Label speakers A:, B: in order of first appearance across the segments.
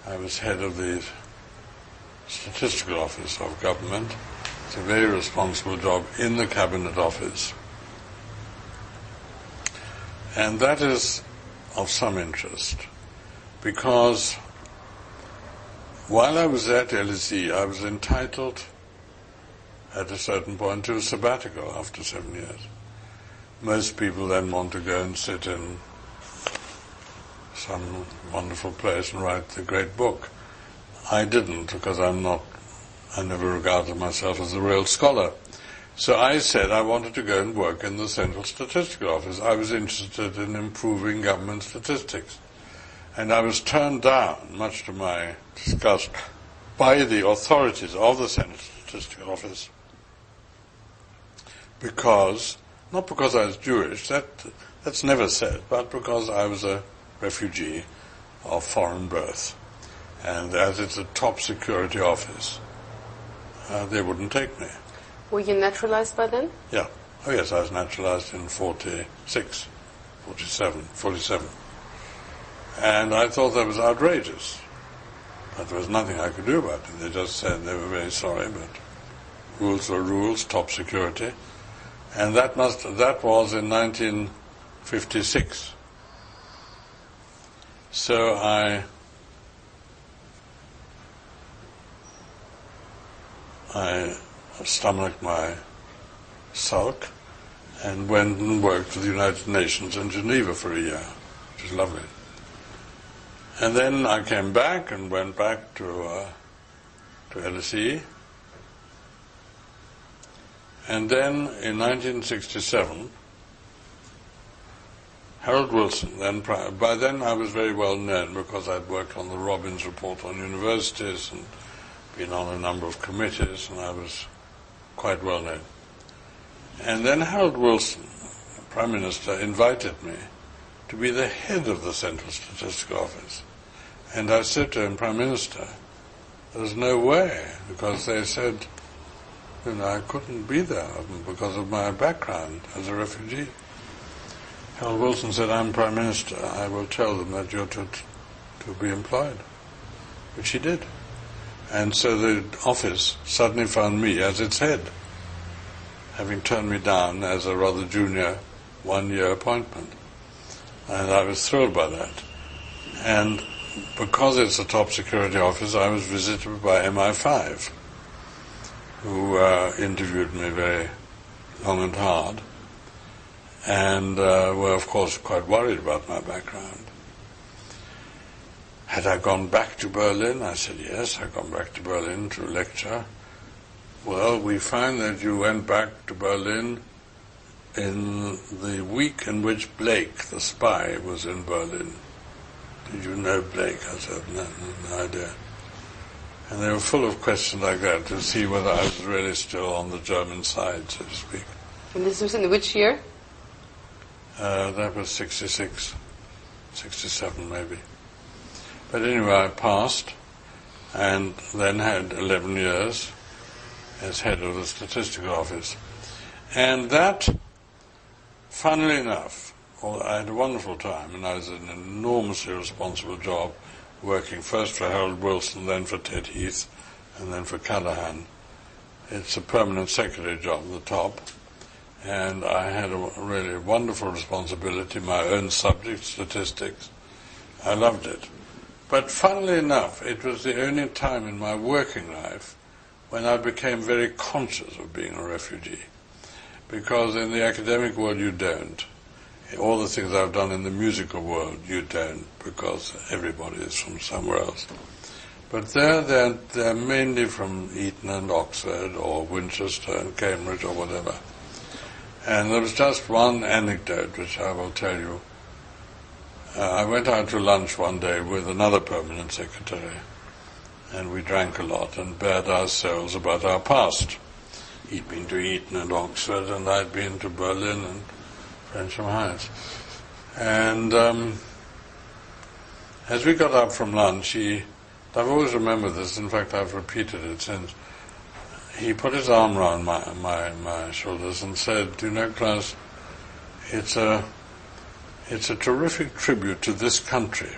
A: I was head of the Statistical Office of Government. It's a very responsible job in the Cabinet Office. And that is of some interest, because while I was at LSE, I was entitled at a certain point to a sabbatical after 7 years. Most people then want to go and sit in some wonderful place and write the great book. I didn't, because I never regarded myself as a real scholar. So I said I wanted to go and work in the Central Statistical Office. I was interested in improving government statistics. And I was turned down, much to my disgust, by the authorities of the Central Statistical Office. Not because I was Jewish, that's never said, but because I was a refugee of foreign birth. And as it's a top security office, they wouldn't take me.
B: Were you naturalized by then?
A: Yeah. Oh yes, I was naturalized in 47. And I thought that was outrageous. But there was nothing I could do about it. They just said they were very sorry, but rules were rules, top security. And that was in 1956. So I stomached my sulk and went and worked for the United Nations in Geneva for a year, which was lovely. And then I came back and went back to LSE. And then in 1967, Harold Wilson, by then I was very well known because I'd worked on the Robbins Report on universities and been on a number of committees, and I was quite well known. And then Harold Wilson, Prime Minister, invited me to be the head of the Central Statistical Office. And I said to him, Prime Minister, there's no way, because they said, I couldn't be there because of my background as a refugee. Harold Wilson said, I'm Prime Minister, I will tell them that you're to be employed. Which he did. And so the office suddenly found me as its head, having turned me down as a rather junior one-year appointment. And I was thrilled by that. And because it's a top security office, I was visited by MI5, who interviewed me very long and hard, and were, of course, quite worried about my background. Had I gone back to Berlin? I said, yes, I'd gone back to Berlin to lecture. Well, we find that you went back to Berlin in the week in which Blake, the spy, was in Berlin. Did you know Blake? I said, no idea. And they were full of questions like that to see whether I was really still on the German side, so to speak.
B: And this was in which year?
A: That was 66, 67 maybe. But anyway, I passed, and then had 11 years as head of the Statistical Office. And that, funnily enough, I had a wonderful time, and I was in an enormously responsible job, working first for Harold Wilson, then for Ted Heath, and then for Callaghan. It's a permanent secretary job at the top, and I had a really wonderful responsibility, my own subject, statistics. I loved it. But funnily enough, it was the only time in my working life when I became very conscious of being a refugee. Because in the academic world you don't. All the things I've done in the musical world you don't, because everybody is from somewhere else. But they're mainly from Eton and Oxford or Winchester and Cambridge or whatever. And there was just one anecdote which I will tell you. I went out to lunch one day with another permanent secretary, and we drank a lot and bared our souls about our past. He'd been to Eton and Oxford, and I'd been to Berlin and Frensham Heights. And as we got up from lunch, I've always remembered this, in fact I've repeated it since, he put his arm around my shoulders and said, Klaus, it's a terrific tribute to this country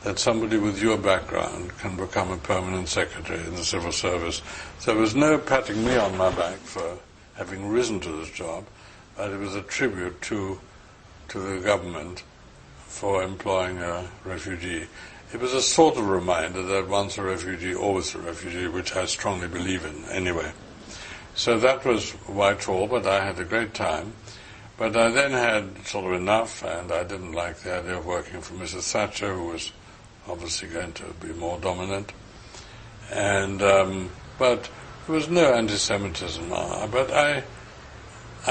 A: that somebody with your background can become a permanent secretary in the civil service. So there was no patting me on my back for having risen to this job, but it was a tribute to the government for employing a refugee. It was a sort of reminder that once a refugee, always a refugee, which I strongly believe in anyway. So that was Whitehall, but I had a great time. But I then had sort of enough, and I didn't like the idea of working for Mrs. Thatcher, who was obviously going to be more dominant. And but there was no anti-Semitism. But I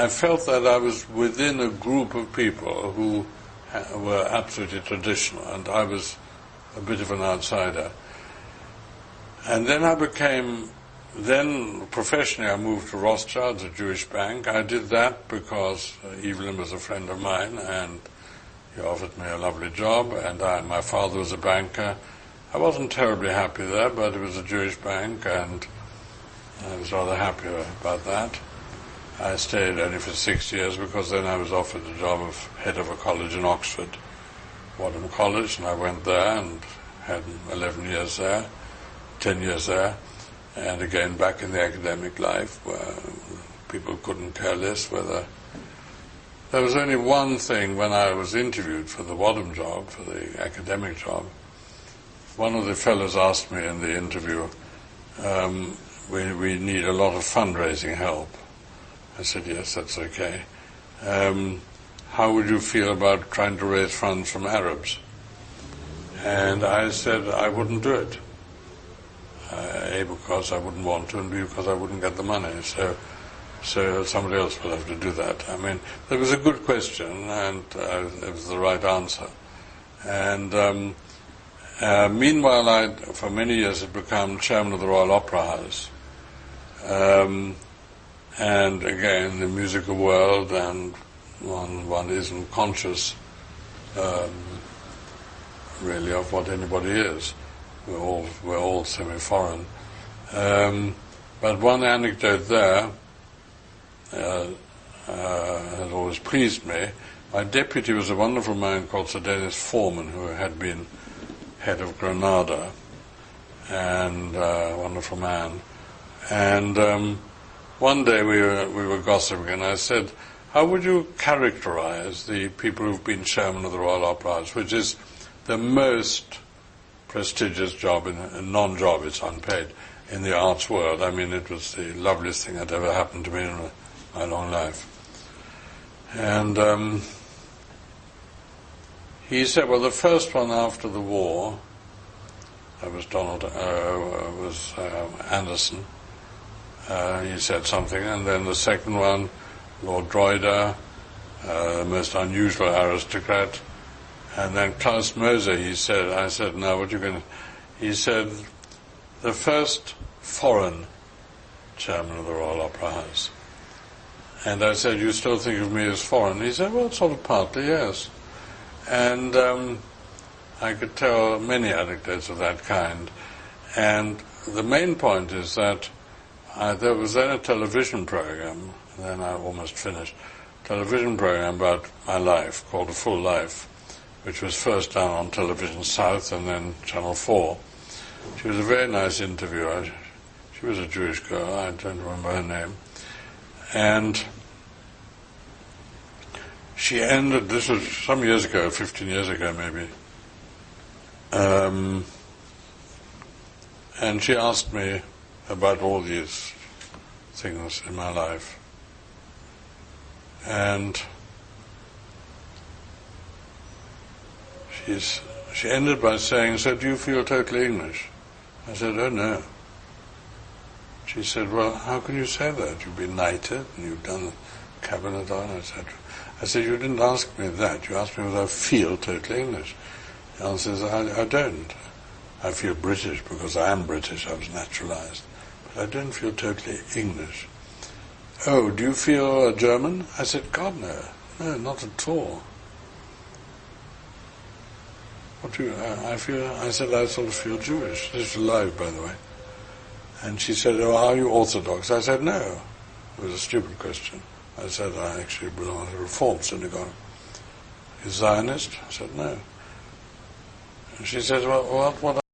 A: felt that I was within a group of people who were absolutely traditional, and I was a bit of an outsider. And then professionally I moved to Rothschild's, a Jewish bank. I did that because Evelyn was a friend of mine, and he offered me a lovely job, and my father was a banker. I wasn't terribly happy there, but it was a Jewish bank, and I was rather happy about that. I stayed only for 6 years because then I was offered the job of head of a college in Oxford, Wadham College, and I went there and had 11 years there, 10 years there, and again back in the academic life where people couldn't care less whether... There was only one thing when I was interviewed for the Wadham job, for the academic job. One of the fellows asked me in the interview, we need a lot of fundraising help. I said, yes, that's okay. How would you feel about trying to raise funds from Arabs? And I said I wouldn't do it. A, because I wouldn't want to, and B, because I wouldn't get the money. So somebody else will have to do that. I mean, it was a good question, and it was the right answer. And meanwhile, for many years, had become chairman of the Royal Opera House. And again, the musical world, and one isn't conscious really of what anybody is. We're all semi-foreign. But one anecdote there has always pleased me. My deputy was a wonderful man called Sir Dennis Foreman, who had been head of Granada, and a wonderful man. And one day we were gossiping, and I said, how would you characterize the people who've been chairman of the Royal Opera House, which is the most prestigious job, in a non-job, it's unpaid, in the arts world? I mean, it was the loveliest thing that ever happened to me in my long life. And he said, well, the first one after the war, that was Anderson. He said something, and then the second one, Lord Droider, the most unusual aristocrat, and then Klaus Moser. I said, no, what are you going to... He said, the first foreign chairman of the Royal Opera House. And I said, you still think of me as foreign? He said, well, sort of partly, yes. And I could tell many anecdotes of that kind. And the main point is that there was then a television program, and then I almost finished, television program about my life called A Full Life, which was first done on Television South and then Channel 4. She was a very nice interviewer. She was a Jewish girl, I don't remember her name. And she ended, this was some years ago, 15 years ago maybe, and she asked me about all these things in my life. And she ended by saying, so do you feel totally English? I said, oh no. She said, well, how can you say that? You've been knighted and you've done the cabinet on, etc. I said, you didn't ask me that. You asked me whether I feel totally English. The answer is, I don't. I feel British because I am British, I was naturalized. But I don't feel totally English. Oh, do you feel German? I said, God, no. No, not at all. What do you, I said, I sort of feel Jewish. This is live, by the way. And she said, oh, are you Orthodox? I said, no. It was a stupid question. I said, I actually belong to a Reformed synagogue. Is Zionist? I said, no. And she said, well, what